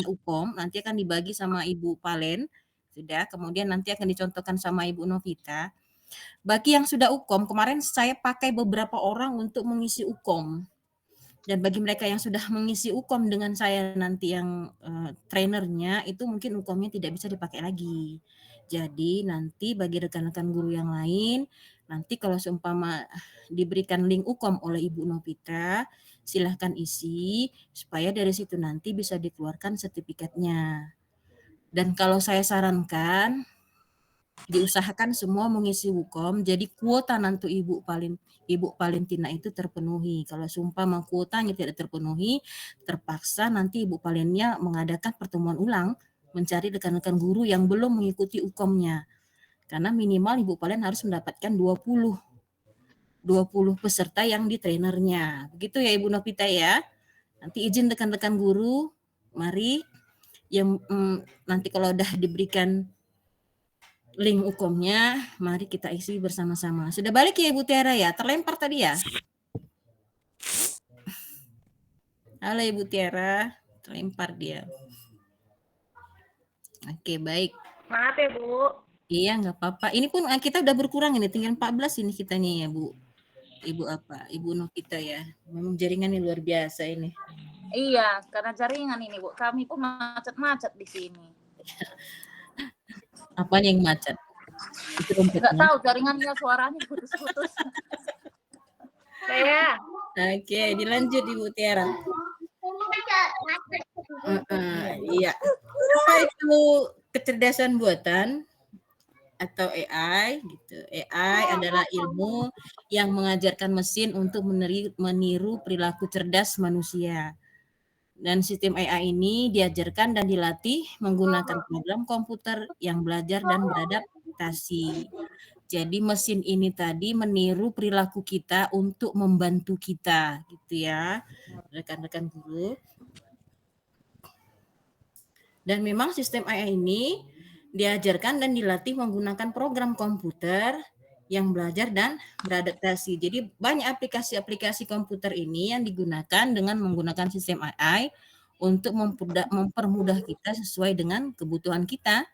UKOM, nanti akan dibagi sama Ibu Palen, sudah, kemudian nanti akan dicontohkan sama Ibu Novita. Bagi yang sudah UKOM, kemarin saya pakai beberapa orang untuk mengisi UKOM. Dan bagi mereka yang sudah mengisi UKOM dengan saya nanti yang trainernya, itu mungkin UKOM-nya tidak bisa dipakai lagi. Jadi nanti bagi rekan-rekan guru yang lain, nanti kalau seumpama diberikan link UKOM oleh Ibu Novita, silahkan isi supaya dari situ nanti bisa dikeluarkan sertifikatnya. Dan kalau saya sarankan, diusahakan semua mengisi UKOM, jadi kuota nanti Ibu Valentina itu terpenuhi. Kalau seumpama kuotanya tidak terpenuhi, terpaksa nanti Ibu Valennya mengadakan pertemuan ulang, mencari rekan-rekan guru yang belum mengikuti UKOM-nya. Karena minimal Ibu Valen harus mendapatkan 20 peserta yang di trainernya. Begitu ya Ibu Novita ya. Nanti izin rekan-rekan guru, mari yang nanti kalau udah diberikan link UKOM-nya, mari kita isi bersama-sama. Sudah balik ya Ibu Tiara ya? Terlempar tadi ya? Halo Ibu Tiara, terlempar dia. Oke, baik. Maaf ya Bu. Iya, nggak apa-apa. Ini pun kita udah berkurang ini, tinggal 14 ini kitanya ya Bu. Ibu Novita ya. Memang jaringannya luar biasa ini. Iya, karena jaringan ini Bu. Kami pun macet-macet di sini. Apanya yang macet? Nggak tahu, jaringannya suaranya putus-putus. Saya. Oke, dilanjut Ibu Tiara. Iya. Apa itu kecerdasan buatan atau AI gitu. AI adalah ilmu yang mengajarkan mesin untuk meniru perilaku cerdas manusia. Dan sistem AI ini diajarkan dan dilatih menggunakan program komputer yang belajar dan beradaptasi. Jadi mesin ini tadi meniru perilaku kita untuk membantu kita, gitu ya, rekan-rekan guru. Dan memang sistem AI ini diajarkan dan dilatih menggunakan program komputer yang belajar dan beradaptasi. Jadi banyak aplikasi-aplikasi komputer ini yang digunakan dengan menggunakan sistem AI untuk mempermudah kita sesuai dengan kebutuhan kita.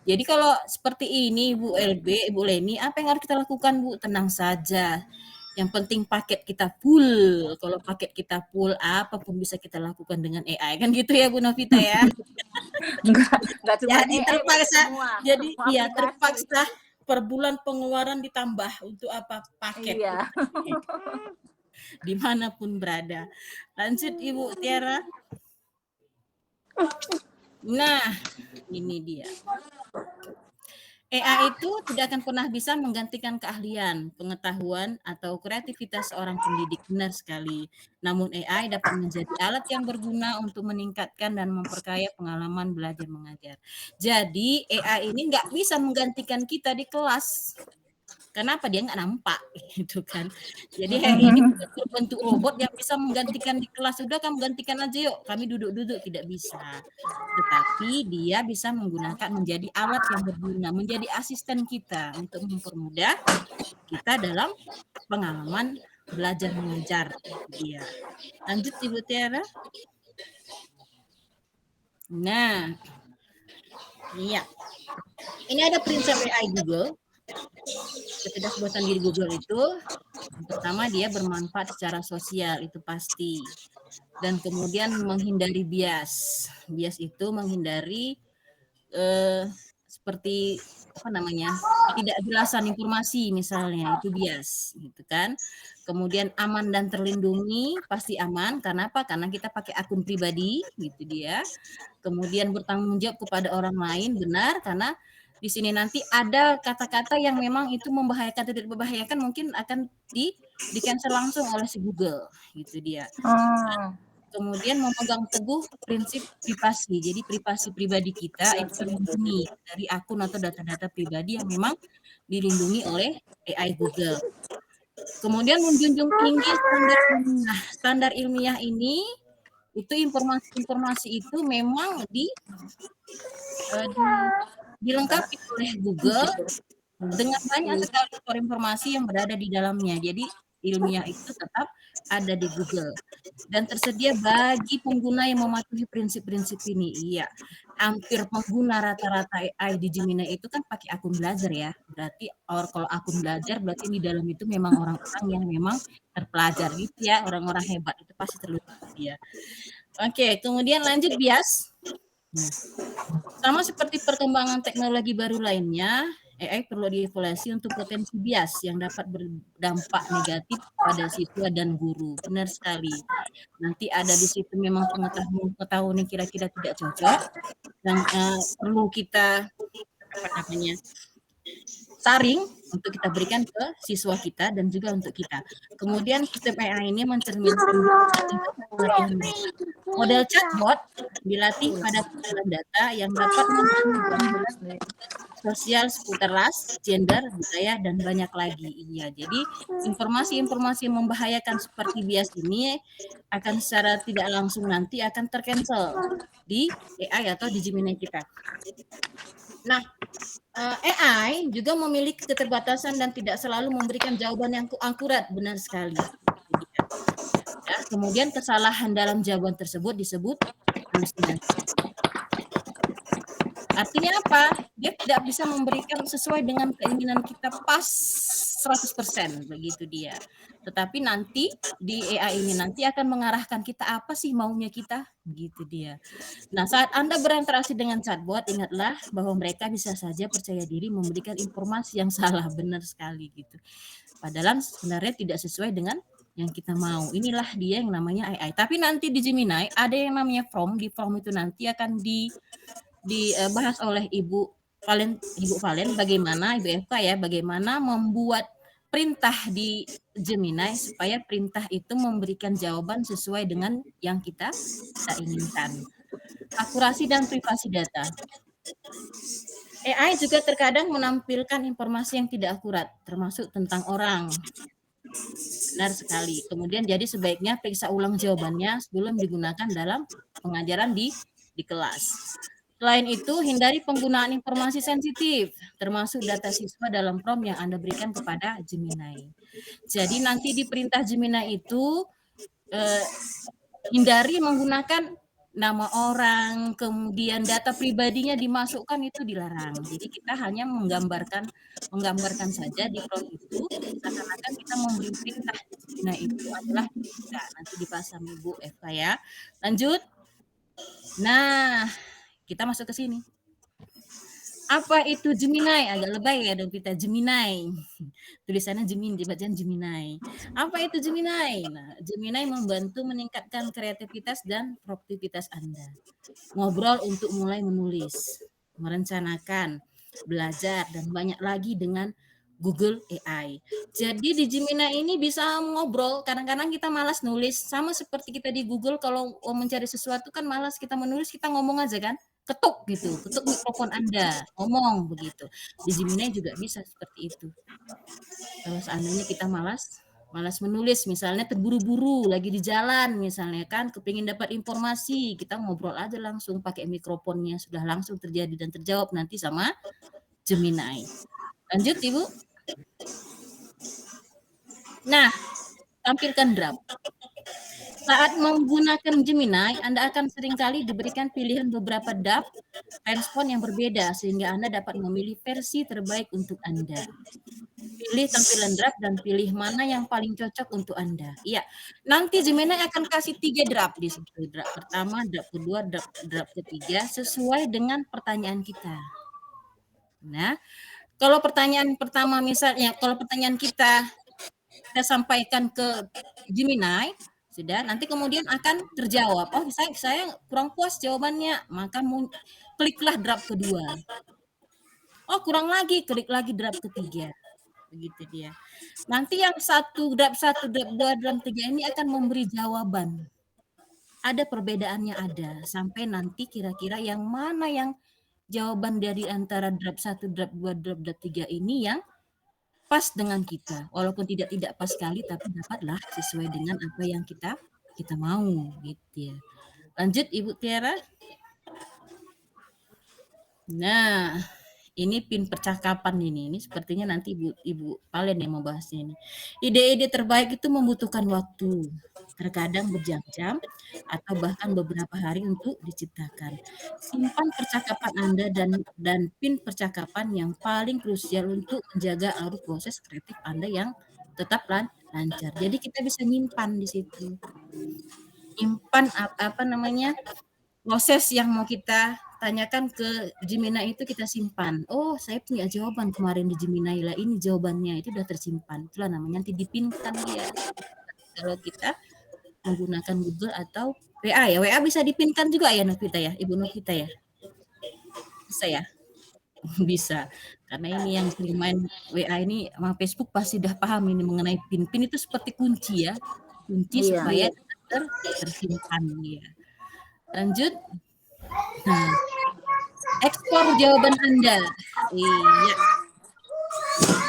Jadi kalau seperti ini Bu LB, Bu Leni, apa yang harus kita lakukan Bu? Tenang saja. Yang penting paket kita full. Kalau paket kita full, apapun bisa kita lakukan dengan AI. Kan gitu ya Bu Novita ya? Enggak cuma Jadi AI, terpaksa. semua, Jadi semua iya aplikasi. terpaksa per bulan pengeluaran ditambah untuk apa? Paket. Iya. Dimanapun berada. Lanjut Ibu Tiara. Nah, ini dia. AI itu tidak akan pernah bisa menggantikan keahlian, pengetahuan, atau kreativitas seorang pendidik. Benar sekali. Namun AI dapat menjadi alat yang berguna untuk meningkatkan dan memperkaya pengalaman belajar mengajar. Jadi AI ini nggak bisa menggantikan kita di kelas. Kenapa? Dia nggak nampak, gitu kan. Jadi AI ini bukan berbentuk robot yang bisa menggantikan di kelas. Sudah kamu gantikan aja yuk, kami duduk-duduk. Tidak bisa. Tetapi dia bisa menjadi alat yang berguna, menjadi asisten kita untuk mempermudah kita dalam pengalaman belajar mengajar. Dia. Lanjut Ibu Tiara. Nah, iya. Ini ada prinsip AI Google. Kecerdasan buatan diri Google itu, yang pertama dia bermanfaat secara sosial, itu pasti. Dan kemudian menghindari bias. Bias itu menghindari seperti apa namanya, ketidakjelasan informasi misalnya, itu bias gitu kan. Kemudian aman dan terlindungi, pasti aman. Karena apa? Karena kita pakai akun pribadi, gitu dia. Kemudian bertanggung jawab kepada orang lain, benar, karena di sini nanti ada kata-kata yang memang itu membahayakan atau tidak membahayakan, mungkin akan di cancel langsung oleh si Google, gitu dia. Kemudian memegang teguh prinsip privasi. Jadi privasi pribadi kita itu terlindungi dari akun atau data-data pribadi yang memang dilindungi oleh AI Google. Kemudian menjunjung tinggi standar ilmiah. Standar ilmiah ini itu informasi-informasi itu memang dilengkapi oleh Google dengan banyak sekali sumber informasi yang berada di dalamnya. Jadi ilmiah itu tetap ada di Google dan tersedia bagi pengguna yang mematuhi prinsip-prinsip ini. Iya, hampir pengguna rata-rata AI di Gemini itu kan pakai akun belajar ya. Berarti kalau akun belajar berarti di dalam itu memang orang-orang yang memang terpelajar gitu ya, orang-orang hebat itu pasti terlibat dia. Oke, kemudian lanjut bias. Nah, sama seperti perkembangan teknologi baru lainnya, AI perlu dievaluasi untuk potensi bias yang dapat berdampak negatif pada siswa dan guru. Benar sekali. Nanti ada di situ memang pengetahuan yang kira-kira tidak cocok dan perlu kita apa namanya saring untuk kita berikan ke siswa kita dan juga untuk kita. Kemudian sistem AI ini mencerminkan pelatihan mereka. Model chatbot dilatih pada pengumpulan data yang dapat memberi gambaran sosial seputar ras, gender, budaya, dan banyak lagi. Iya, jadi informasi-informasi yang membahayakan seperti bias ini akan secara tidak langsung nanti akan tercancel di AI atau di Gemini kita. Nah, AI juga memiliki keterbatasan dan tidak selalu memberikan jawaban yang akurat, benar sekali. Ya, kemudian kesalahan dalam jawaban tersebut disebut halusinasi. Artinya apa? Dia tidak bisa memberikan sesuai dengan keinginan kita pas 100%, begitu dia. Tetapi nanti di AI ini nanti akan mengarahkan kita apa sih maunya kita, begitu dia. Nah, saat Anda berinteraksi dengan chatbot, ingatlah bahwa mereka bisa saja percaya diri memberikan informasi yang salah, benar sekali gitu. Padahal sebenarnya tidak sesuai dengan yang kita mau. Inilah dia yang namanya AI. Tapi nanti di Gemini ada yang namanya prompt. Di prompt itu nanti akan dibahas oleh Ibu Valen bagaimana Ibu Eva ya, bagaimana membuat perintah di Gemini supaya perintah itu memberikan jawaban sesuai dengan yang kita inginkan. Akurasi dan privasi data. AI juga terkadang menampilkan informasi yang tidak akurat, termasuk tentang orang. Benar sekali. Kemudian jadi sebaiknya periksa ulang jawabannya sebelum digunakan dalam pengajaran di kelas. Selain itu, hindari penggunaan informasi sensitif, termasuk data siswa dalam prompt yang Anda berikan kepada Gemini. Jadi nanti di perintah Gemini itu hindari menggunakan nama orang, kemudian data pribadinya dimasukkan itu dilarang. Jadi kita hanya menggambarkan saja di prompt itu seakan-akan kita memberi perintah. Nah, itu adalah kita. Nanti dipasang Ibu Eva ya. Lanjut. Nah, kita masuk ke sini. Apa itu Gemini? Agak lebay ya dong kita Gemini. Tulisannya Gemini, dibacaan Gemini. Apa itu Gemini? Nah, Gemini membantu meningkatkan kreativitas dan produktivitas Anda. Ngobrol untuk mulai menulis, merencanakan, belajar, dan banyak lagi dengan Google AI. Jadi di Gemini ini bisa ngobrol, kadang-kadang kita malas nulis, sama seperti kita di Google kalau mencari sesuatu kan malas kita menulis, kita ngomong aja kan, ketuk gitu, ketuk mikrofon Anda, ngomong begitu. Di Gemini juga bisa seperti itu. Kalau seandainya kita malas menulis, misalnya terburu-buru lagi di jalan misalnya kan, kepingin dapat informasi, kita ngobrol aja langsung pakai mikrofonnya, sudah langsung terjadi dan terjawab nanti sama Gemini. Lanjut Ibu. Nah, tampilkan draft. Saat menggunakan Gemini, Anda akan seringkali diberikan pilihan beberapa draft respon yang berbeda sehingga Anda dapat memilih versi terbaik untuk Anda. Pilih tampilan draft dan pilih mana yang paling cocok untuk Anda. Iya, nanti Gemini akan kasih 3 draft di situ. Draft pertama, draft kedua, draft ketiga sesuai dengan pertanyaan kita. Nah, kalau pertanyaan pertama misalnya, kalau pertanyaan kita sampaikan ke Gemini, sudah nanti kemudian akan terjawab. Oh, saya kurang puas jawabannya, maka kliklah draft kedua. Oh, kurang lagi, klik lagi draft ketiga. Begitu dia. Nanti yang draft 1, draft 2, draft 3 ini akan memberi jawaban. Ada perbedaannya ada, sampai nanti kira-kira yang mana yang jawaban dari antara draft 1, draft 2, draft 3 ini yang pas dengan kita. Walaupun tidak pas sekali, tapi dapatlah sesuai dengan apa yang kita mau, gitu ya. Lanjut Ibu Tiara. Nah, Ini PIN percakapan ini sepertinya nanti Ibu Palen yang membahasnya ini. Ide-ide terbaik itu membutuhkan waktu, terkadang berjam-jam atau bahkan beberapa hari untuk diciptakan. Simpan percakapan Anda dan PIN percakapan yang paling krusial untuk menjaga alur proses kreatif Anda yang tetap lancar. Jadi kita bisa nyimpan di situ. Nyimpan apa namanya? Proses yang mau kita tanyakan ke Gemini itu kita simpan. Oh, saya punya jawaban kemarin di Gemini lah, ini jawabannya, itu udah tersimpan. Itulah namanya nanti dipinkan dia. Kalau kita menggunakan Google atau WA ya. WA bisa dipinkan juga ya Novita ya, Ibu Novita ya. Bisa ya? Bisa. Karena ini yang sering main WA ini sama Facebook pasti udah paham ini mengenai PIN. PIN itu seperti kunci ya. Kunci Iya. supaya tersimpan dia. Lanjut. Nah, ekspor jawaban Anda. Iya.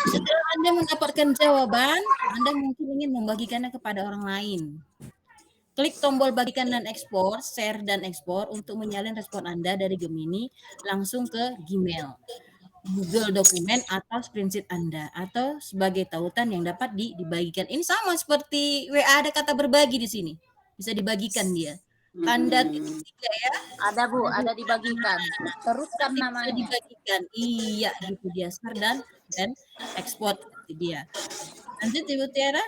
Setelah Anda mendapatkan jawaban, Anda mungkin ingin membagikannya kepada orang lain. Klik tombol bagikan dan ekspor, share dan ekspor untuk menyalin respon Anda dari Gemini langsung ke Gmail, Google Dokumen atau screenshot Anda atau sebagai tautan yang dapat dibagikan. Ini sama seperti WA, ada kata berbagi di sini. Bisa dibagikan dia. Tanda titik ya. Ada Bu, ada dibagikan. Teruskan Bisa namanya. dibagikan. Iya, gitu dia. Share dan ekspor itu dia. Lanjut Ibu Tiara.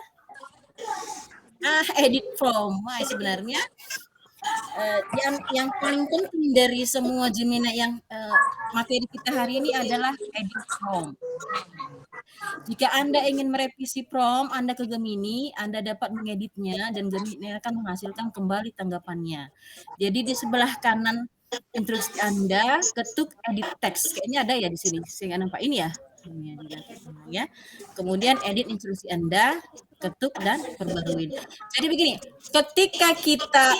Edit from. Wah, sebenarnya yang paling penting dari semua Gemini yang materi kita hari ini adalah edit from. Jika Anda ingin merevisi prompt Anda ke Gemini, Anda dapat mengeditnya dan Gemini akan menghasilkan kembali tanggapannya. Jadi di sebelah kanan instruksi Anda ketuk edit text. Kayaknya ada ya di sini. Saya nggak nampak ini ya. Ini ya. Kemudian edit instruksi Anda, ketuk dan perbarui. Jadi begini, ketika kita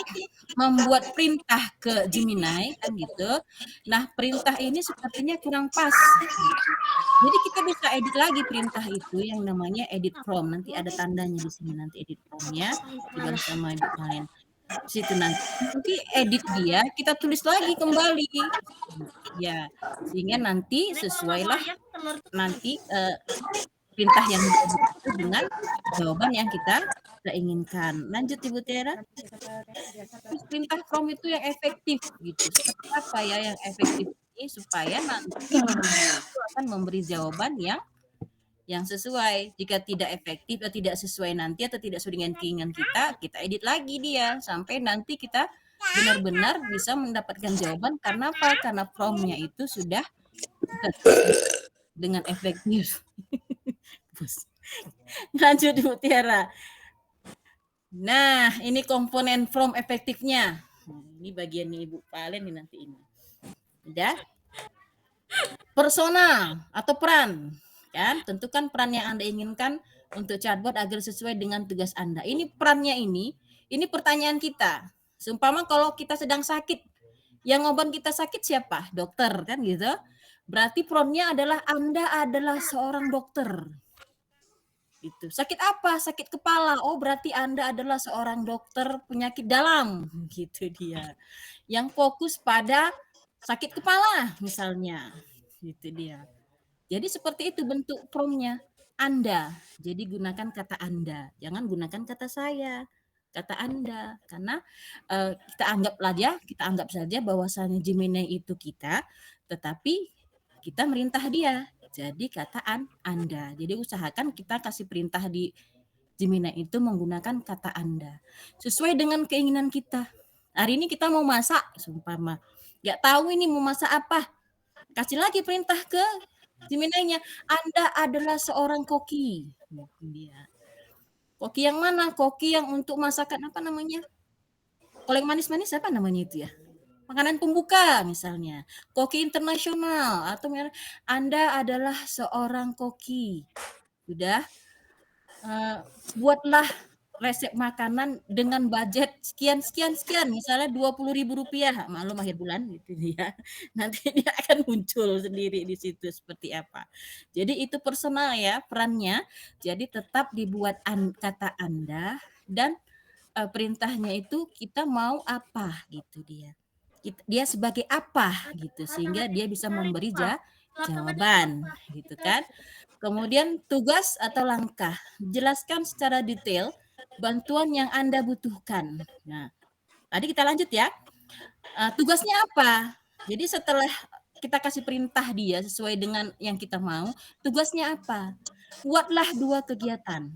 membuat perintah ke Gemini kan gitu. Nah, perintah ini sepertinya kurang pas. Jadi kita bisa edit lagi perintah itu yang namanya edit prompt. Nanti ada tandanya di sini nanti edit prompt-nya dibalas sama Ibu kalian. Di situ nanti edit dia, kita tulis lagi kembali. Ya, sehingga nanti sesuailah nanti perintah yang itu dengan jawaban yang kita inginkan. Lanjut Ibu Tiara. Perintah prompt itu yang efektif gitu. Seperti apa ya yang efektif ini supaya nanti itu akan memberi jawaban yang sesuai. Jika tidak efektif atau tidak sesuai nanti atau tidak sesuai dengan keinginan kita edit lagi dia sampai nanti kita benar-benar bisa mendapatkan jawaban. Karena apa? Karena prompt-nya itu sudah dengan efektif. Lanjut Ibu Tiara. Nah, ini komponen from efektifnya. Ini bagian Ibu Palen nih nanti ini. Udah? Persona atau peran. Kan? Tentukan peran yang Anda inginkan untuk chatbot agar sesuai dengan tugas Anda. Ini perannya ini pertanyaan kita. Seumpama kalau kita sedang sakit, yang ngobat kita sakit siapa? Dokter kan gitu. Berarti perannya adalah Anda adalah seorang dokter. Gitu. Sakit apa? Sakit kepala. Oh, berarti Anda adalah seorang dokter penyakit dalam. Gitu dia. Yang fokus pada sakit kepala misalnya. Gitu dia. Jadi seperti itu bentuk prompt-nya. Anda. Jadi gunakan kata Anda. Jangan gunakan kata saya. Kata Anda. Karena kita anggap saja bahwasannya Gemini itu kita, tetapi kita merintah dia. Jadi kata Anda. Jadi usahakan kita kasih perintah di Gemini itu menggunakan kata Anda. Sesuai dengan keinginan kita. Hari ini kita mau masak, seumpama. Nggak tahu ini mau masak apa. Kasih lagi perintah ke Gemini-nya. Anda adalah seorang koki. Dia. Koki yang mana? Koki yang untuk masakan apa namanya? Kalau yang manis-manis apa namanya itu ya? Makanan pembuka misalnya, koki internasional atau Anda adalah seorang koki. Sudah buatlah resep makanan dengan budget sekian misalnya Rp20.000, maklum akhir bulan gitu ya. Nanti dia akan muncul sendiri di situ seperti apa. Jadi itu personal ya perannya. Jadi tetap dibuat kata Anda dan perintahnya itu kita mau apa gitu dia. dia sebagai apa gitu, sehingga dia bisa memberi jawaban gitu kan. Kemudian tugas atau langkah, jelaskan secara detail bantuan yang Anda butuhkan. Nah, tadi kita lanjut ya. Tugasnya apa? Jadi setelah kita kasih perintah dia sesuai dengan yang kita mau, tugasnya apa? Buatlah 2 kegiatan.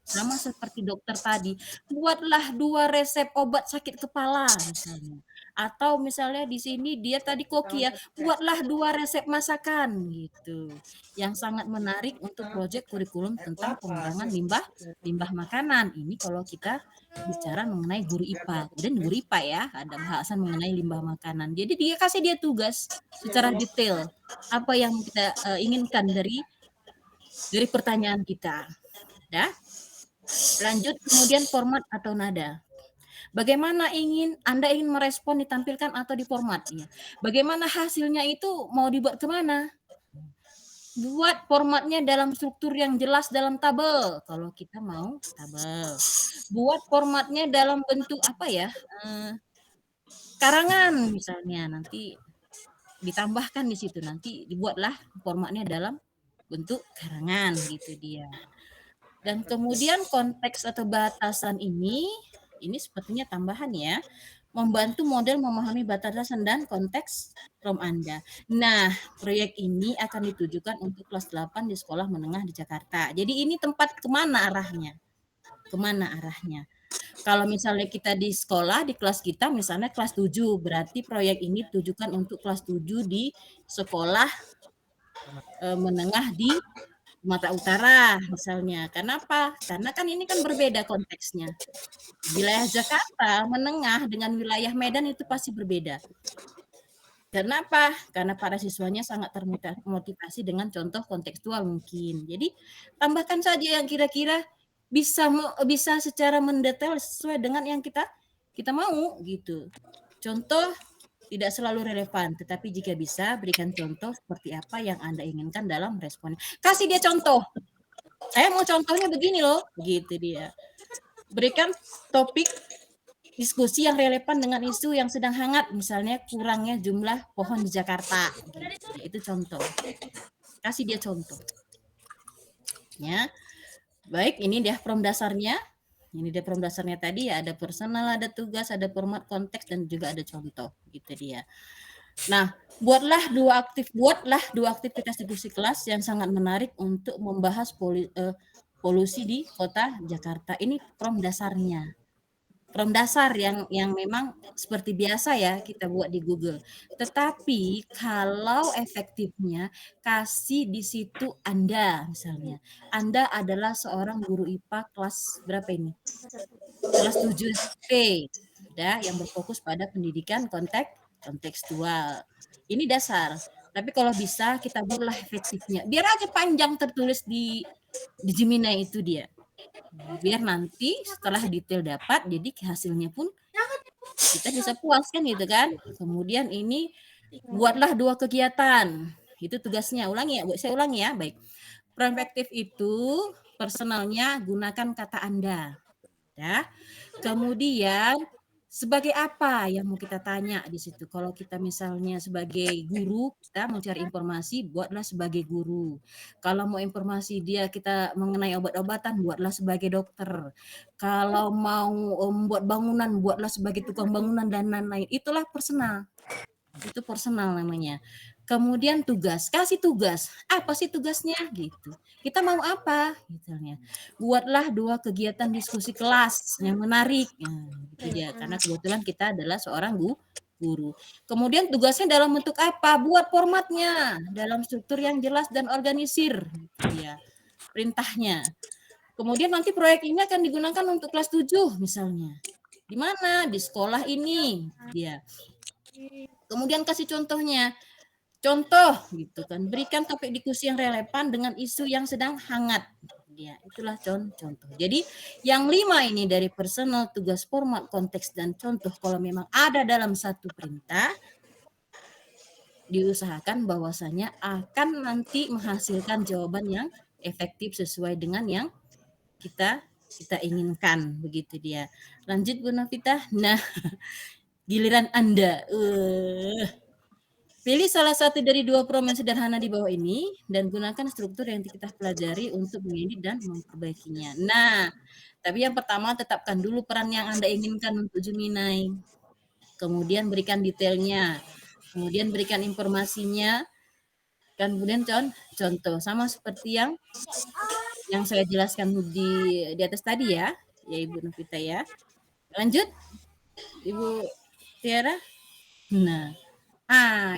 Sama seperti dokter tadi, buatlah 2 resep obat sakit kepala misalnya. Atau misalnya di sini dia tadi koki ya, buatlah 2 resep masakan gitu. Yang sangat menarik untuk proyek kurikulum tentang pengurangan limbah limbah makanan. Ini kalau kita bicara mengenai guru IPA. Kemudian guru IPA ya, ada bahasan mengenai limbah makanan. Jadi dia kasih dia tugas secara detail, apa yang kita, inginkan dari pertanyaan kita, ya. Lanjut kemudian format atau nada. Bagaimana Anda ingin merespon ditampilkan atau diformat ya. Bagaimana hasilnya itu mau dibuat ke mana? Buat formatnya dalam struktur yang jelas dalam tabel, kalau kita mau tabel. Buat formatnya dalam bentuk apa ya, karangan misalnya, nanti ditambahkan di situ, nanti dibuatlah formatnya dalam bentuk karangan gitu dia. Dan kemudian konteks atau batasan ini sepertinya tambahan ya, membantu model memahami batasan dan konteks from Anda. Nah, proyek ini akan ditujukan untuk kelas 8 di sekolah menengah di Jakarta. Jadi ini tempat kemana arahnya? Kemana arahnya? Kalau misalnya kita di sekolah, di kelas kita misalnya kelas 7, berarti proyek ini ditujukan untuk kelas 7 di sekolah menengah di Sumatera Utara misalnya. Kenapa? Karena kan ini kan berbeda konteksnya. Wilayah Jakarta menengah dengan wilayah Medan itu pasti berbeda. Kenapa? Karena para siswanya sangat termotivasi dengan contoh kontekstual mungkin. Jadi tambahkan saja yang kira-kira bisa secara mendetail sesuai dengan yang kita mau gitu. Contoh tidak selalu relevan, tetapi jika bisa berikan contoh seperti apa yang Anda inginkan dalam respon. Kasih dia contoh. Saya mau contohnya begini loh, gitu dia. Berikan topik diskusi yang relevan dengan isu yang sedang hangat, misalnya kurangnya jumlah pohon di Jakarta. Gitu. Itu contoh. Kasih dia contoh. Ya. Baik, ini dia prompt dasarnya. Ini dia prompt dasarnya tadi ya, ada personal, ada tugas, ada format, konteks, dan juga ada contoh. Gitu dia. Nah, buatlah dua aktivitas diskusi kelas yang sangat menarik untuk membahas polusi di kota Jakarta. Ini prompt dasarnya. Prompt dasar yang memang seperti biasa ya kita buat di Google. Tetapi kalau efektifnya kasih di situ Anda misalnya. Anda adalah seorang guru IPA kelas berapa ini? Kelas 7 SMP. Ya, yang berfokus pada pendidikan kontekstual. Ini dasar. Tapi kalau bisa kita buatlah efektifnya. Biar aja panjang tertulis di Gemini itu dia. Biar nanti setelah detail dapat, jadi hasilnya pun kita bisa puas kan gitu kan. Kemudian ini buatlah 2 kegiatan. Itu tugasnya. Ulangi ya, saya ulangi ya. Baik. Prospektif itu personalnya gunakan kata Anda. Ya. Kemudian sebagai apa yang mau kita tanya di situ? Kalau kita misalnya sebagai guru, kita mau cari informasi, buatlah sebagai guru. Kalau mau informasi kita mengenai obat-obatan, buatlah sebagai dokter. Kalau mau membuat bangunan, buatlah sebagai tukang bangunan dan lain-lain. Itulah personal. Itu personal namanya. Kemudian tugas, kasih tugas. Apa sih tugasnya gitu. Kita mau apa misalnya. Buatlah 2 kegiatan diskusi kelas yang menarik. Nah, itu dia. Karena kebetulan kita adalah seorang guru. Kemudian tugasnya dalam bentuk apa? Buat formatnya dalam struktur yang jelas dan organisir. Gitu ya. Perintahnya. Kemudian nanti proyek ini akan digunakan untuk kelas 7 misalnya. Di mana? Di sekolah ini. Dia. Kemudian kasih contohnya. Contoh gitu kan, berikan topik diskusi yang relevan dengan isu yang sedang hangat. Ya, itulah contoh. Jadi yang 5 ini dari personal, tugas, format, konteks, dan contoh kalau memang ada dalam satu perintah, diusahakan bahwasanya akan nanti menghasilkan jawaban yang efektif sesuai dengan yang kita inginkan, begitu dia. Lanjut Bu Novita. Nah, Giliran Anda. Pilih salah satu dari dua prom yang sederhana di bawah ini dan gunakan struktur yang kita pelajari untuk mengedit dan memperbaikinya. Nah, tapi yang pertama tetapkan dulu peran yang Anda inginkan untuk Gemini. Kemudian berikan detailnya. Kemudian berikan informasinya. Kemudian contoh sama seperti yang saya jelaskan di atas tadi ya Ibu Novita ya. Lanjut, Ibu Tiara. Nah,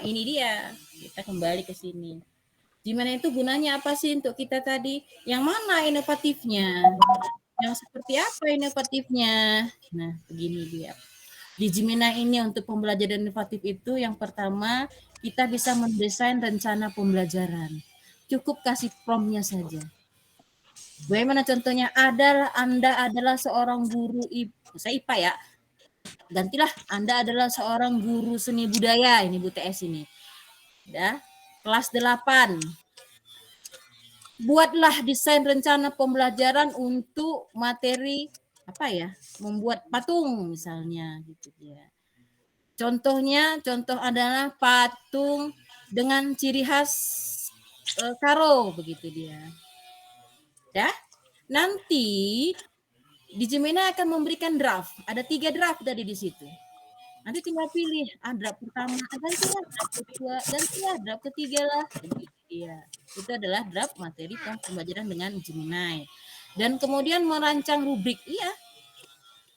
ini dia. Kita kembali ke sini. Gimana itu gunanya apa sih untuk kita tadi? Yang mana inovatifnya? Yang seperti apa inovatifnya? Nah, begini dia. Di Gemini ini untuk pembelajaran inovatif itu yang pertama, kita bisa mendesain rencana pembelajaran. Cukup kasih prompt-nya saja. Bagaimana contohnya? Anda adalah seorang guru saya IPA ya. Gantilah Anda adalah seorang guru seni budaya, ini Bu TS ini. Ya. Kelas 8. Buatlah desain rencana pembelajaran untuk materi apa ya? Membuat patung misalnya gitu ya. Contoh adalah patung dengan ciri khas karo begitu dia. Ya. Nanti di Gemini akan memberikan draft. Ada 3 draft tadi di situ. Nanti tinggal pilih, draft pertama, gantilah draft kedua, gantilah draft ketiga lah. Begitu dia. Itu adalah draft materi pembelajaran dengan Gemini. Dan kemudian merancang rubrik. Iya,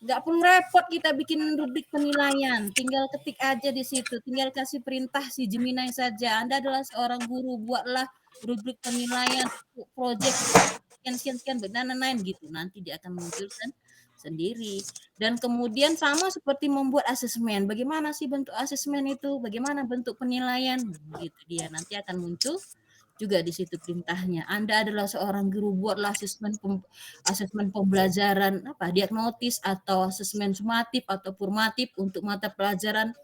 nggak perlu repot kita bikin rubrik penilaian. Tinggal ketik aja di situ. Tinggal kasih perintah si Gemini saja. Anda adalah seorang guru, buatlah rubrik penilaian project sekian dan gitu. Nanti dia akan munculkan sendiri. Dan kemudian sama seperti membuat asesmen. Bagaimana sih bentuk asesmen itu? Bagaimana bentuk penilaian? Gitu dia. Nanti akan muncul juga di situ perintahnya. Anda adalah seorang guru, buatlah asesmen pembelajaran diagnotis atau asesmen sumatif atau formatif untuk mata pelajaran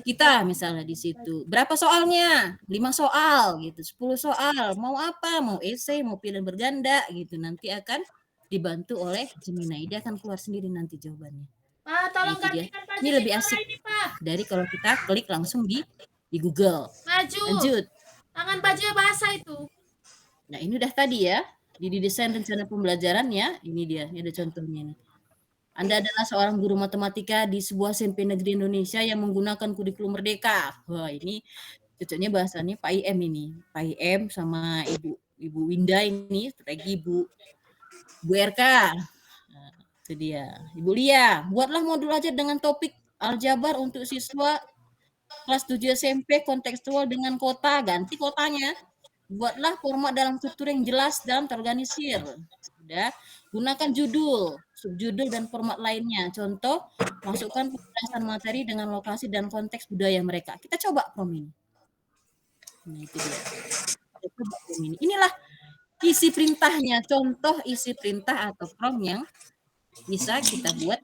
kita misalnya di situ. Berapa soalnya? 5 soal gitu, 10 soal. Mau apa? Mau esai, mau pilihan berganda gitu. Nanti akan dibantu oleh Gemini. Dia akan keluar sendiri nanti jawabannya. Pak, tolong Gitu dia. gantikan baju Ini lebih asik ini, Pak. dari kalau kita klik langsung di Google. Baju. Lanjut. Tangan bajunya basah itu. Nah, ini udah tadi ya. Di desain rencana pembelajaran ya. Ini dia, ini ada contohnya nih. Anda adalah seorang guru matematika di sebuah SMP negeri Indonesia yang menggunakan kurikulum merdeka. Wah, ini cocoknya bahasanya Pak IM ini. Pak IM sama Ibu Winda ini, lagi Bu RK. Nah, itu dia. Ibu Lia, buatlah modul aja dengan topik aljabar untuk siswa kelas 7 SMP kontekstual dengan kota. Ganti kotanya. Buatlah format dalam struktur yang jelas dan terorganisir. Udah. Gunakan judul, subjudul, dan format lainnya. Contoh, masukkan penjelasan materi dengan lokasi dan konteks budaya mereka. Kita coba prom ini. Nah, itu dia. Kita coba prom ini. Inilah isi perintahnya. Contoh isi perintah atau prom yang bisa kita buat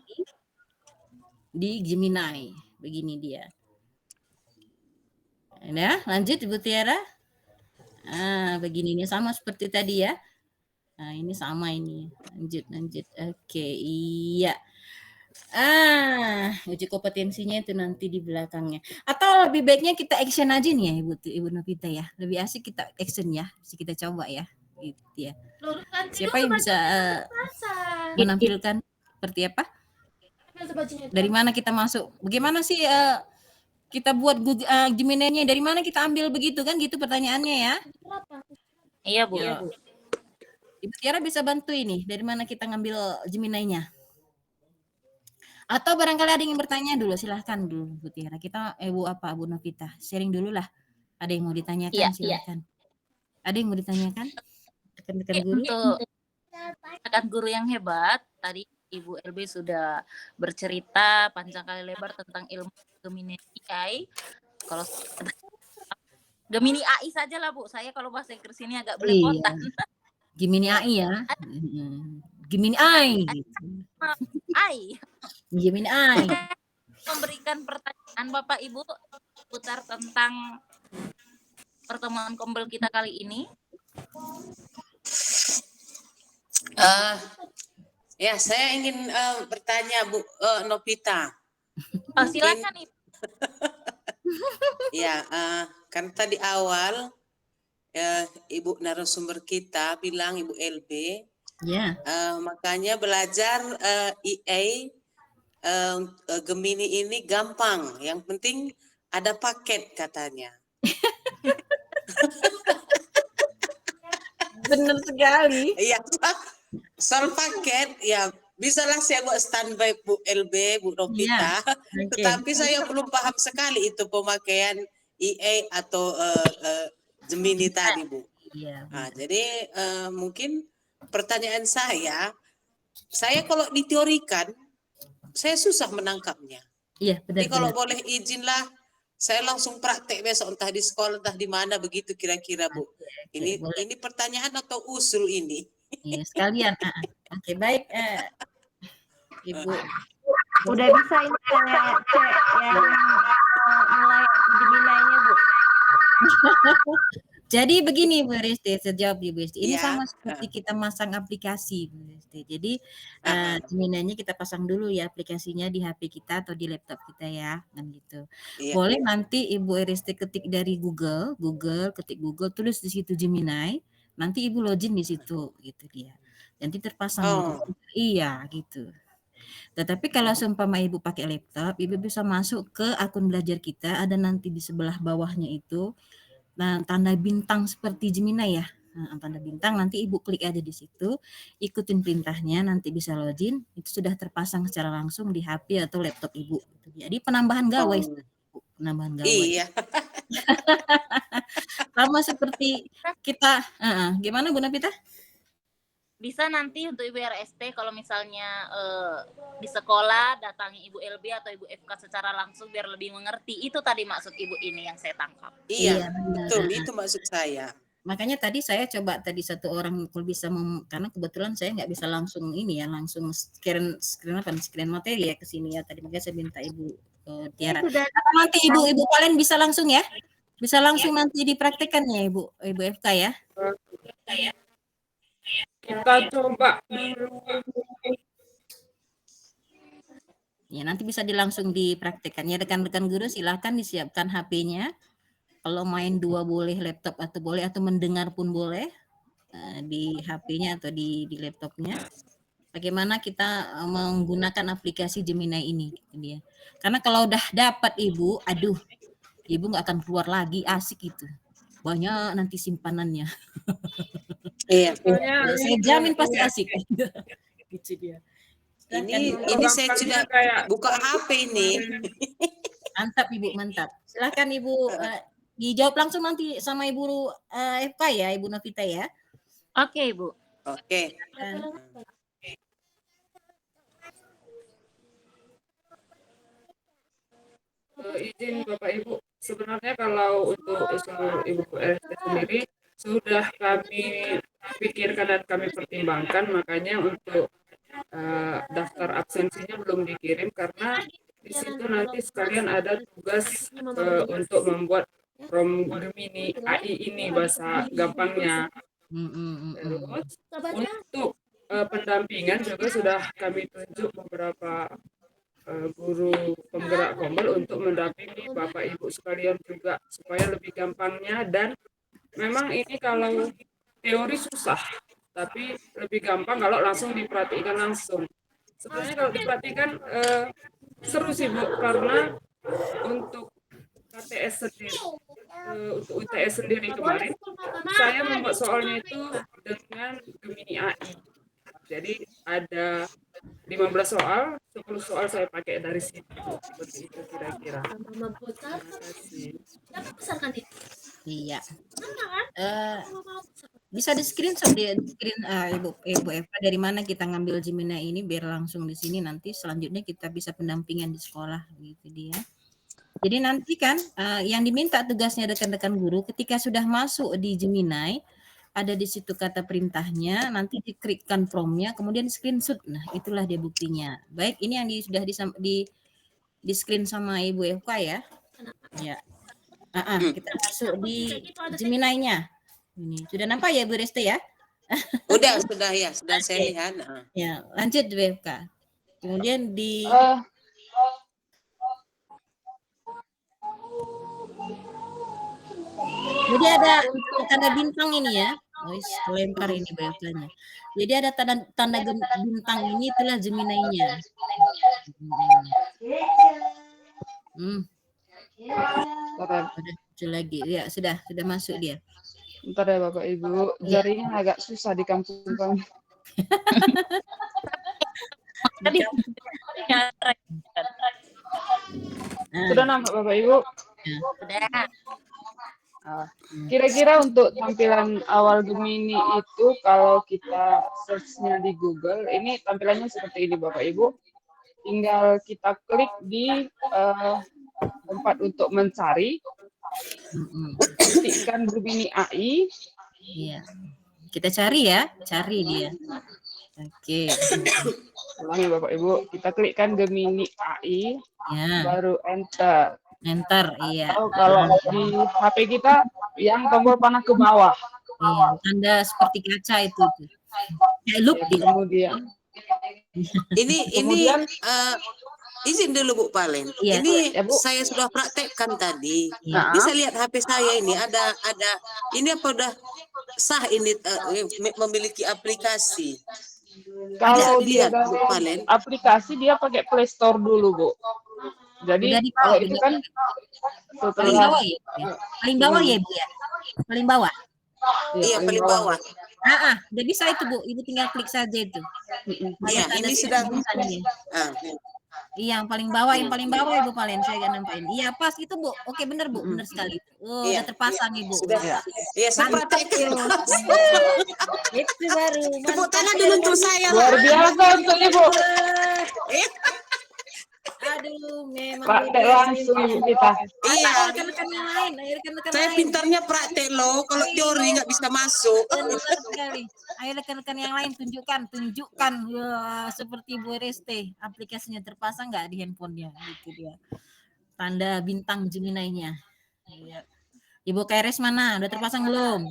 di Gemini. Begini dia. Nah, lanjut Ibu Tiara. Begini ini sama seperti tadi ya. Nah, ini sama ini. Lanjut. Oke, iya. Uji kompetensinya itu nanti di belakangnya. Atau lebih baiknya kita action aja nih ya Ibu Novita ya. Lebih asik kita action ya. Bisa kita coba ya. Gitu ya. Siapa yang bisa menampilkan seperti apa? Dari mana kita masuk? Bagaimana sih kita buat Gemini-nya? Dari mana kita ambil begitu kan? Gitu pertanyaannya ya. Iya, Bu. Yo. Ibu Tiara bisa bantu ini. Dari mana kita ngambil Gemini-nya? Atau barangkali ada yang bertanya dulu, silahkan dulu Bu Tiara. Kita Bu Novita, sharing dulu lah. Ada yang mau ditanyakan, silahkan. Ada yang mau ditanyakan? Rekan-rekan guru? Untuk rekan guru yang hebat, tadi Ibu LB sudah bercerita panjang kali lebar tentang ilmu Gemini AI. Kalau Gemini AI saja lah Bu, saya kalau bahasa Inggris ini agak belepotan. Gemini AI ya. Gemini AI. AI. Gemini AI. Memberikan pertanyaan Bapak Ibu putar tentang pertemuan kombel kita kali ini. Ya, saya ingin bertanya Bu Novita. Oh, Mungkin silakan Ibu. ya, kan tadi awal Ibu narasumber kita bilang Ibu LB, Ya. makanya belajar EA Gemini ini gampang. Yang penting ada paket katanya. Benar sekali. Iya, soal paket ya bisalah saya buat standby Bu LB, Bu Novita. Oke. Tetapi saya belum paham sekali itu pemakaian EA atau Gemini tadi, Bu. Iya. Jadi mungkin pertanyaan saya kalau diteorikan, saya susah menangkapnya. Iya, Jadi kalau benar-benar. boleh izinlah, saya langsung praktek besok entah di sekolah entah di mana begitu kira-kira, Bu. Oke, boleh. Ini pertanyaan atau usul ini? Iya, sekalian. Oke, baik, Ibu. Udah bisa ini cek yang mulai Gemini-nya, Bu. Jadi begini Bu Risti, sejawab Bu Risti. Ini Ya, sama seperti kita masang aplikasi Bu Risti. Jadi Gemini-nya kita pasang dulu ya aplikasinya di HP kita atau di laptop kita ya, kan gitu. iya. Boleh nanti Ibu Risti ketik dari Google, ketik Google, tulis di situ Gemini, nanti Ibu login di situ gitu dia. Nanti terpasang di komputer. Iya gitu. Tetapi kalau seumpama Ibu pakai laptop, Ibu bisa masuk ke akun belajar kita, ada nanti di sebelah bawahnya itu. Nah, tanda bintang seperti Gemini ya. Nah, tanda bintang nanti Ibu klik aja di situ, ikutin perintahnya, nanti bisa login, itu sudah terpasang secara langsung di HP atau laptop Ibu. Jadi penambahan gawai, penambahan gawai. Iya. Sama seperti kita, gimana Bu Novita? Bisa nanti untuk Ibu RST kalau misalnya di sekolah datangi Ibu LB atau Ibu FK secara langsung biar lebih mengerti. Itu tadi maksud Ibu ini yang saya tangkap. Iya, betul. Itu maksud saya. Makanya tadi saya coba tadi satu orang kalau bisa karena kebetulan saya nggak bisa langsung ini ya, langsung screen materi ya ke sini ya. Tadi makanya saya minta Ibu Tiara. Nanti Ibu kalian bisa langsung ya? Bisa langsung nanti dipraktikkan ya Ibu FK ya? Kita coba dulu. Ya, nanti bisa langsung dipraktikkan. Ya, rekan-rekan guru silahkan disiapkan HP-nya. Kalau main 2 boleh, laptop atau boleh, atau mendengar pun boleh di HP-nya atau di laptopnya. Bagaimana kita menggunakan aplikasi Gemini ini, gitu dia. Karena kalau udah dapat Ibu, aduh, Ibu nggak akan keluar lagi, asik itu. Banyak nanti simpanannya. Iya. Saya jamin pasti asik. Gitu dia. Ini saya sudah buka HP ini. Mantap Ibu, mantap. Silakan Ibu dijawab langsung nanti sama Ibu FK ya, Ibu Novita ya. Oke, Ibu. Oke. Izin Bapak Ibu, sebenarnya kalau untuk usul Ibu RST sendiri sudah kami pikirkan dan kami pertimbangkan, makanya untuk daftar absensinya belum dikirim karena di situ nanti sekalian ada tugas untuk membuat Rom Gemini AI ini bahasa gampangnya. Terus untuk pendampingan juga sudah kami tunjuk beberapa guru penggerak Gombel untuk mendampingi Bapak Ibu sekalian juga supaya lebih gampangnya, dan memang ini kalau teori susah tapi lebih gampang kalau langsung diperhatikan langsung. Sebenarnya kalau diperhatikan seru sih Bu, karena untuk KTS sendiri, untuk UTS sendiri kemarin saya membuat soalnya itu dengan Gemini AI. Jadi ada 15 soal, 10 soal saya pakai dari situ. Seperti itu kira-kira. Terima kasih. Iya. Bisa di screenshot di screen Ibu Eva dari mana kita ngambil Gemini ini biar langsung di sini nanti selanjutnya kita bisa pendampingan di sekolah gitu dia. Jadi nanti kan yang diminta tugasnya rekan-rekan guru ketika sudah masuk di Gemini ada di situ kata perintahnya, nanti diklikkan prompt-nya, kemudian screenshot. Nah, itulah dia buktinya. Baik, ini yang sudah di screen sama Ibu Eva ya. Ya. Kita masuk di Gemini-nya. Ini sudah nampak ya Bu Resti ya? Sudah ya, sudah saya lihat. Ya, lanjut Bu Eva. Kemudian di Jadi ada tanda bintang ini ya. Wis, lempar ini BFK-nya. Jadi ada tanda bintang ini itulah Gemini-nya. Hmm, Bentar, ada muncul lagi. Ya, sudah masuk dia. bentar ya Bapak Ibu, Iya. jaringan agak susah di kampung kami. Tadi Nah, Sudah nampak Bapak Ibu? udah. Ah, kira-kira untuk tampilan awal Gemini itu kalau kita search-nya di Google, ini tampilannya seperti ini Bapak Ibu. Tinggal kita klik di tempat untuk mencari, ketikkan Gemini AI. iya. Kita cari ya, cari dia. Oke. Ulangi Bapak Ibu, kita klikkan Gemini AI, Ya, baru enter. enter, iya. Atau kalau di HP kita yang tombol panah ke bawah. Iya, tanda seperti kaca itu tuh. Kayak loop Ya, dia. kemudian Ini Kemudian- izin dulu Bu Palen. Iya. Ini Ya, Bu. saya sudah praktekkan tadi. Iya. Bisa lihat HP saya ini ada ini apa udah sah ini memiliki aplikasi. kalau Bisa dia dilihat, Bu dari Palen. aplikasi dia pakai Play Store dulu, Bu. Jadi Udah di kalau bawah, itu udah kan paling setelah bawah ya? Paling bawah ya, Bu ya? Paling bawah. Iya, paling bawah. Udah bisa itu, Bu. Ibu tinggal klik saja itu. Iya, Ada ini tanda sudah bintangnya. ah, Yang paling bawah Ibu Palen, saya gak nampain. Iya, pas itu, Bu. Oke, bener, Bu. Bener sekali. Oh, Iya. udah terpasang, Ibu. sudah. Iya, saya Mantap, praktekkan. yo. Itu baru. Tepuk Mantap. tangan dulu untuk saya. luar biasa untuk Ibu. Aduh, memang Praktek beda. langsung Ibu kita. Iya. Ayo rekan-rekan yang lain, ayo rekan-rekan Saya lain. pintarnya praktek loh. Kalau teori nggak bisa masuk. Benar sekali. Ayo rekan-rekan yang lain tunjukkan ya, seperti Bu RST. Aplikasinya terpasang nggak di handphonenya? Gitu dia. Tanda bintang Gemini-nya. Iya. Ibu KRS mana? Udah terpasang belum?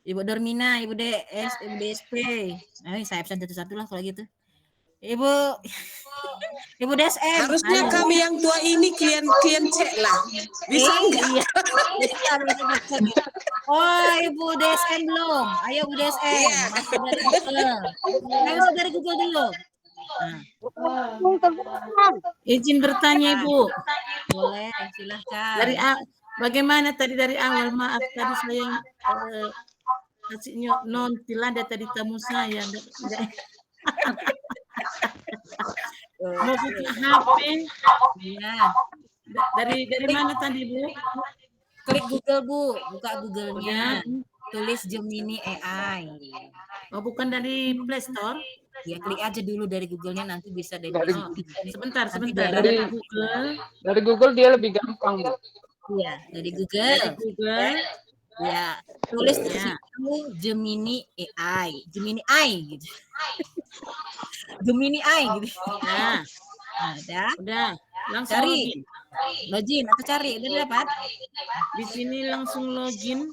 Ibu Dormina, Ibu DS, Ibu DSP. Saya absen satu-satu lah kalau gitu. Ibu DSM. Harusnya ayo. kami yang tua ini klien cek lah. Bisa nggak? Iya. Bisa. Oh, Ibu DSM belum? Ayo Ibu DSM. Iya. Masuk dari Google. Masuk dari Google dulu. Izin bertanya Ibu, Boleh, silahkan. bagaimana tadi dari awal? Maaf tadi saya kasih non tilanda tadi tamu saya. Mau buka HP Iya. dari mana tadi Bu? Klik Google, Bu. Buka Google-nya. Tulis Gemini AI. Oh, bukan dari Play Store? Ya, klik aja dulu dari Google-nya, nanti bisa dari Dari- Sebentar. Nanti Dari dari- Google. Dari Google dia lebih gampang, Bu. Iya, dari Google. Ya, tulis di Ya. situ Gemini AI. Gemini AI gitu. Gemini AI gitu. Nah, Ada. udah. Langsung Cari. Login atau cari, udah dapat? di sini langsung login.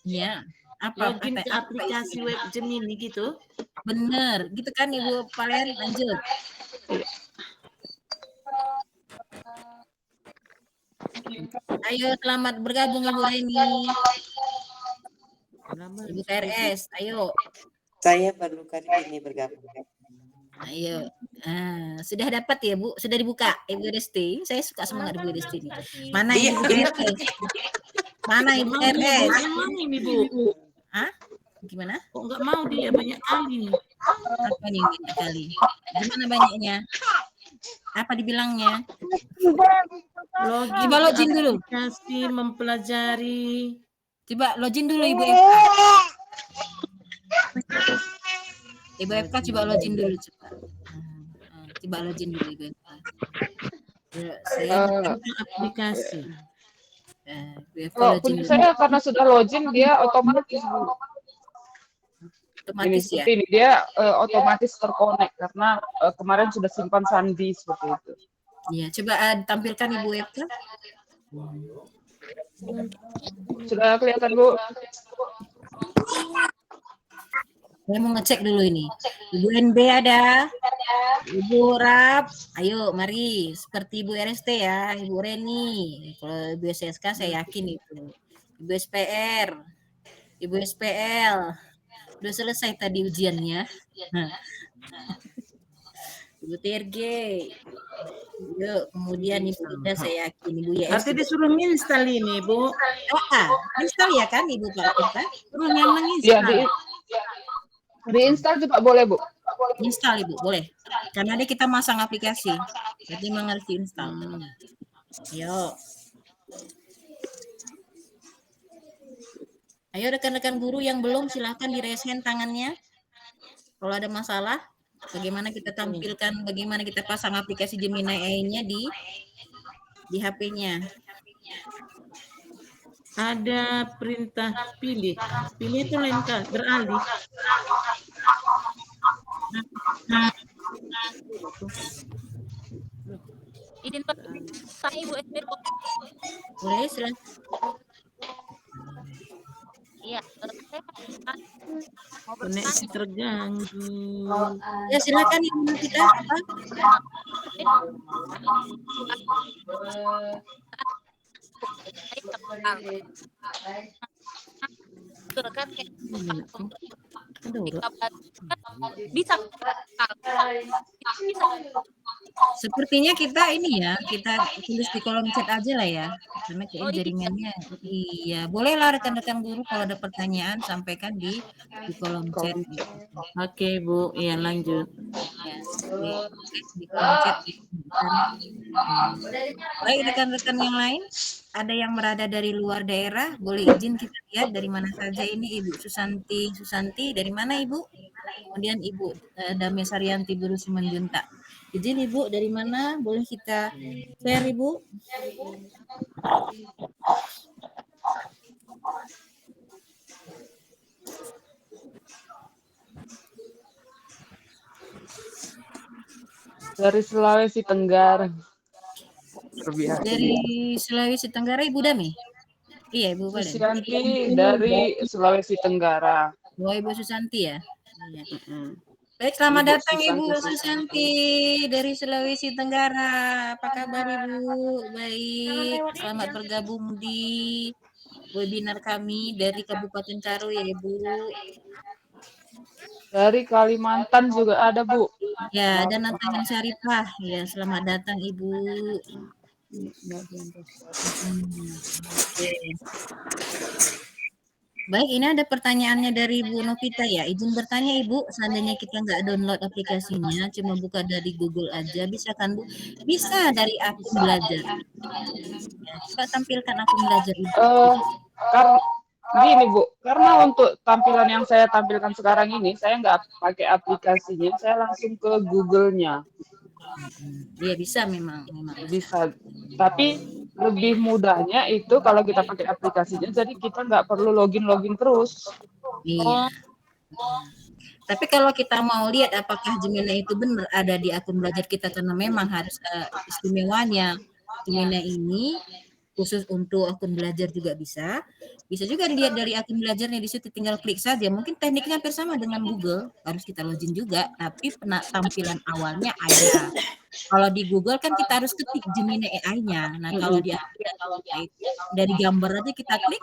Iya. Apa? Login ke aplikasi web Gemini gitu. Bener, gitu kan Ibu Palen, lanjut. Ayo selamat bergabung Ibu Reni. Ibu KRS, ayo. Saya baru kali ini bergabung. Ayo. Sudah dapat ya Bu? Sudah dibuka Ibu Resti? Saya suka semangat Ibu Resti ini. Mana Iya. Ibu KRS? Mana Ibu KRS? Yang mana ini Bu? Hah? Gimana? Kok nggak mau dia banyak kali nih? Apa nih banyak kali? Gimana banyaknya? Apa dibilangnya? Login, Coba login dulu. aplikasi mempelajari. Coba login dulu Ibu FK. Ibu FK coba login dulu coba. Coba login dulu Ibu FK. Saya Aplikasi. Ibu FK Kalau login punya dulu. saya karena sudah login dia otomatis, Bu. Ini Otomatis ya. seperti ini dia otomatis terkonek karena kemarin sudah simpan sandi seperti itu. Iya, coba tampilkan Ibu FK. Sudah kelihatan, Bu? Saya mau ngecek dulu ini. Ibu NB ada. Ibu Rap, ayo mari. Seperti Ibu RST ya, Ibu Reni. Kalau Ibu SSK saya yakin itu. Ibu SPR, Ibu SPL. Udah selesai tadi ujiannya. Nah, Ibu TRG. Yuk, kemudian Ibu Ida saya yakin Ibu YS. Berarti disuruh install ini, Bu. Install ya kan Ibu Pak kita? Suruh yang Iya, menginstal. diinstal juga boleh, Bu. Install Ibu, boleh. Karena ada kita masang aplikasi. Jadi memang harus diinstal. Ayo. Ayo rekan-rekan guru yang belum silahkan di raise hand tangannya. Kalau ada masalah, bagaimana kita tampilkan, bagaimana kita pasang aplikasi Gemini AI-nya di HP-nya. Ada perintah pilih. Pilih itu lain kali, beralih. Izin tanya Ibu SPL. Boleh, silakan. Iya, saya mau Koneksi terganggu. Ya silakan Ibu kita. kan Aduh, bisa sepertinya kita ini ya, kita tulis di kolom chat aja lah ya. Karena kayak Oh, iya. jaringannya. Iya, bolehlah rekan-rekan guru kalau ada pertanyaan sampaikan di kolom chat. Oke, Bu. Iya, lanjut. Ya, di kolom chat. Baik rekan-rekan yang lain, ada yang berada dari luar daerah, boleh izin kita lihat dari mana saja ini Ibu Susanti dari mana Ibu? Kemudian Ibu Damai Saryanti Guru Simanjuntak. Izin Ibu dari mana? Boleh kita share Ibu? Dari Sulawesi Tenggara. Terbiasa. Dari Sulawesi Tenggara Ibu Dami? Iya Ibu Badan. Susianti dari Sulawesi Tenggara. Oh Ibu Susanti ya? Iya. Baik, selamat datang Ibu Susanti dari Sulawesi Tenggara. Apa kabar Ibu? Baik, selamat bergabung di webinar kami dari Kabupaten Karo ya Ibu. Dari Kalimantan juga ada, Bu. Ya, dan Natangan Syarifah. Ya, selamat datang Ibu. Oke. Baik, ini ada pertanyaannya dari Bu Novita ya. Izin bertanya Ibu, seandainya kita nggak download aplikasinya, cuma buka dari Google aja, bisa kan Bu? Bisa dari akun belajar. Ya, coba tampilkan akun belajar Ibu. Karena gini, Bu, karena untuk tampilan yang saya tampilkan sekarang ini, saya nggak pakai aplikasinya, saya langsung ke Google-nya. Iya bisa memang. Bisa, tapi lebih mudahnya itu kalau kita pakai aplikasinya, jadi kita nggak perlu login terus. Iya. Tapi kalau kita mau lihat apakah Gemini itu benar ada di akun belajar kita, karena memang harus istimewanya Gemini ini khusus untuk akun belajar juga bisa juga dilihat dari akun belajarnya, di situ tinggal klik saja. Mungkin tekniknya hampir sama dengan Google, harus kita login juga, tapi tampilan awalnya ada. Kalau di Google kan kita harus ketik Gemini AI-nya. Nah, kalau di dari gambar aja kita klik,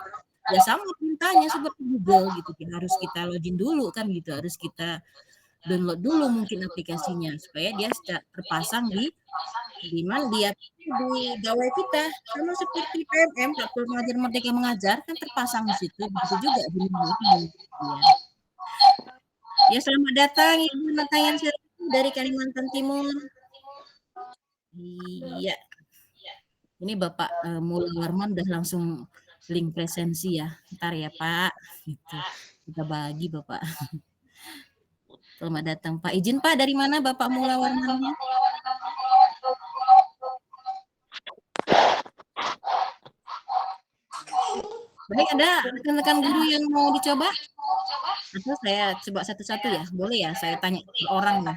ya sama perintahnya seperti Google gitu. Harus kita login dulu kan gitu, harus kita download dulu mungkin aplikasinya supaya dia terpasang di mana dia di gawai kita, sama seperti PMM Platform Mengajar Merdeka Mengajar kan terpasang di situ, begitu juga di ya. Ya selamat datang Ibu Natayan dari Kalimantan Timur. Iya. Ini Bapak Mula Warman udah langsung link presensi ya. Ntar ya Pak. Gitu. Kita bagi Bapak. Selamat datang Pak. Izin Pak, dari mana Bapak Mula Warmannya? Baik, ada rekan-rekan guru yang mau dicoba? Atau saya coba satu-satu ya? Boleh ya? Saya tanya ke orang lah.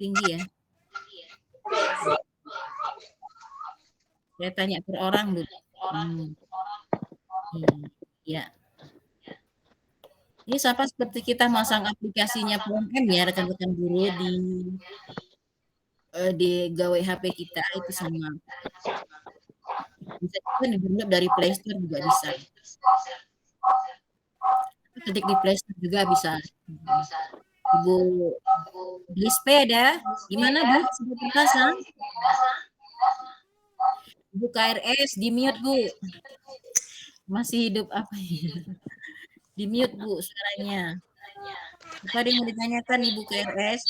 Tinggi ya? Saya tanya per orang dulu. Ya. Ini sama seperti kita masang aplikasinya PMM ya rekan-rekan guru di gawai HP kita itu sama. Bisa juga di-download dari Play Store juga bisa. Ketik di Play Store juga bisa. Ibu beli sepeda, gimana Bu? Sudah terpasang? Ibu KRS, di-mute Bu. Masih hidup apa ya? Di-mute Bu suaranya. Apa ada yang mau ditanyakan Ibu KRS?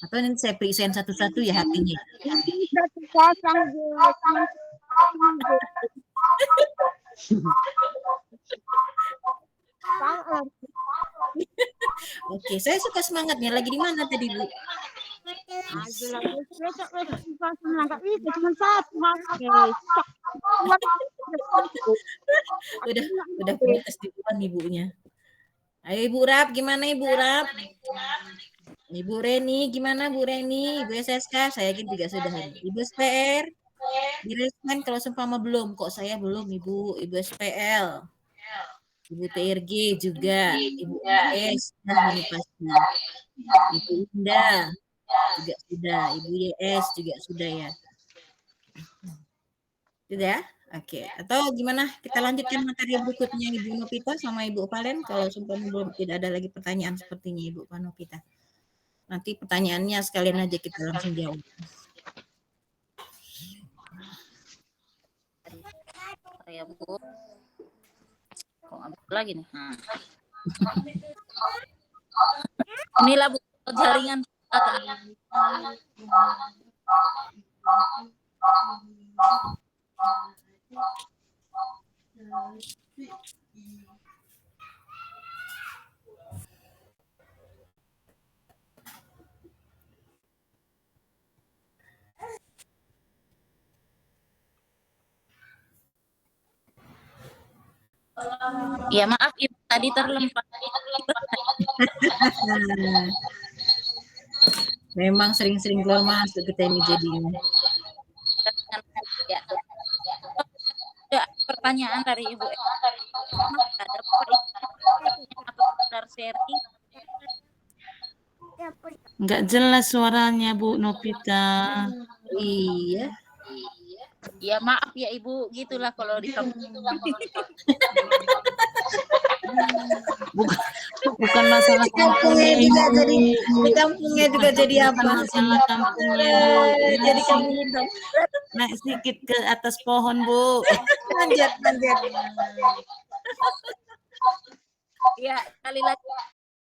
Atau nanti saya present satu-satu ya HP-nya? Oke, saya suka semangatnya. Lagi di mana tadi Bu? Udah protes di depan ibunya. Ayo Ibu Rap, gimana Ibu Rap? Ibu Reni, gimana Bu Reni? Ibu SSK, saya yakin juga sudah ini. Ibu SPR, direspon kalau seumpama belum. Kok saya belum Ibu? Ibu SPL, Ibu TRG juga, Ibu S, nah ini pasti. Ibu Indah juga sudah, Ibu YS juga sudah ya. Sudah? Oke. Atau gimana? Kita lanjutkan materi berikutnya Ibu Novita sama Ibu Valen kalau seumpama belum tidak ada lagi pertanyaan sepertinya Ibu Novita. Nanti pertanyaannya sekalian aja kita langsung jawab. Ya Bu. Kok ambil lagi nih? Inilah Bu jaringan. Ya maaf Ibu tadi terlempar. Memang sering-sering keluar masuk kita ini jadinya. Ya. Ada pertanyaan dari Ibu. Ada apa sharing? Nggak jelas suaranya Bu Novita. Iya. Ya maaf ya Ibu, gitulah kalau di kampung. Bukan masalah kampungnya juga Ibu. jadi di kampungnya juga jadi apa? Bukan masalah kampungnya Bu. Jadi kampung dong. Naik sedikit ke atas pohon Bu. Manjat. Ya, sekali lagi